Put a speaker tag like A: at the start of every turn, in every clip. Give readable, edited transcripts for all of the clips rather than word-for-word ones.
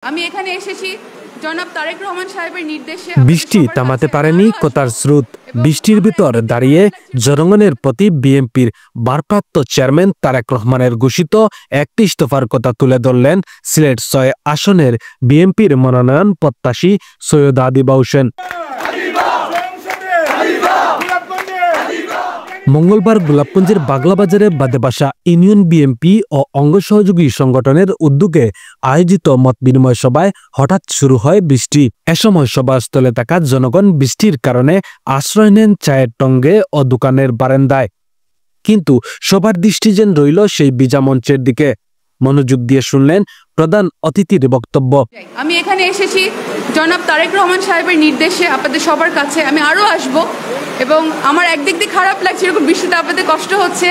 A: আমি এখানে এসেছি জনাব তারেক রহমান সাহেবের নির্দেশে।
B: বৃষ্টি থামাতে পারেনি কথার স্রোত। বৃষ্টির ভিতর দাঁড়িয়ে জনগণের প্রতি বিএনপির ভারপ্রাপ্ত চেয়ারম্যান তারেক রহমানের ঘোষিত একটি ইস্তফার কথা তুলে ধরলেন সিলেট ৬ আসনের বিএনপির মনোনয়ন প্রত্যাশী সৈয়দ আদিবা হোসেন। মঙ্গলবার গোলাপগঞ্জের বাগলাবাজারে বাদেবাসা ইউনিয়ন বিএনপি ও অঙ্গ সহযোগী সংগঠনের উদ্যোগে আয়োজিত মত বিনিময় সভায় হঠাৎ শুরু হয় বৃষ্টি। এ সময় সভাস্থলে থাকা জনগণ বৃষ্টির কারণে আশ্রয় নেন চায়ের টঙ্গে ও দোকানের বারান্দায়। কিন্তু সবার দৃষ্টি যেন রইল সেই ভিজা মঞ্চের দিকে। মনোযোগ দিয়ে শুনলেন প্রধান অতিথির বক্তব্য।
A: আমি এখানে এসেছি জনাব তারেক রহমান সাহেবের নির্দেশে আপনাদের সবার কাছে। আমি আরও আসব এবং আমার একদিক দিয়ে খারাপ লাগছে এরকম বৃষ্টিতে আপনাদের কষ্ট হচ্ছে,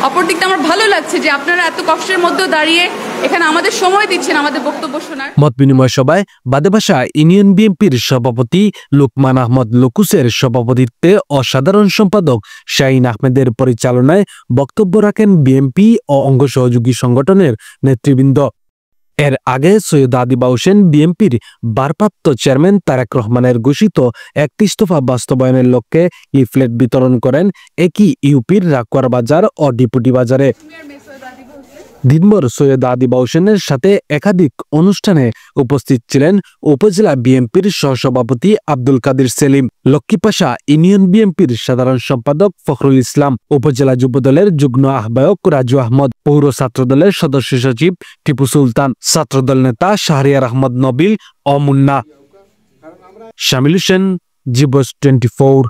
A: অপর দিকটা আমার ভালো লাগছে যে আপনারা এত কষ্টের মধ্যেও দাঁড়িয়ে এখানে আমাদের সময় দিচ্ছেন আমাদের বক্তব্য শোনার।
B: মত বিনিময় সভায় বাদেবাসা ইউনিয়ন বিএনপির সভাপতি লোকমান আহমদ লুকুসের সভাপতিত্বে ও সাধারণ সম্পাদক শাহিন আহমেদের পরিচালনায় বক্তব্য রাখেন বিএনপি ও অঙ্গ সহযোগী সংগঠনের নেতৃবৃন্দ। এর আগে সৈয়দ আদিবা হোসেন বিএনপির ভারপ্রাপ্ত চেয়ারম্যান তারেক রহমানের ঘোষিত একটি ইস্তফা বাস্তবায়নের লক্ষ্যে লিফলেট বিতরণ করেন একই ইউপির রাকুয়ার বাজার ও ডিপুটি বাজারে। দিনভর সৈয়দ আদিবা হোসেনের সাথে একাধিক অনুষ্ঠানে উপস্থিত ছিলেন উপজেলা বিএনপির সহসভাপতি আব্দুল কাদের সেলিম, লক্ষ্মীপাশা ইউনিয়ন বিএনপির সাধারণ সম্পাদক ফখরুল ইসলাম, উপজেলা যুবদলের যুগ্ম আহ্বায়ক রাজু আহমদ, পৌর ছাত্রদলের সদস্য সচিব টিপু সুলতান, ছাত্রদল নেতা শাহরিয়ার আহমদ নবিল ও মুন্না। শামিল হোসেন, জি বস 24।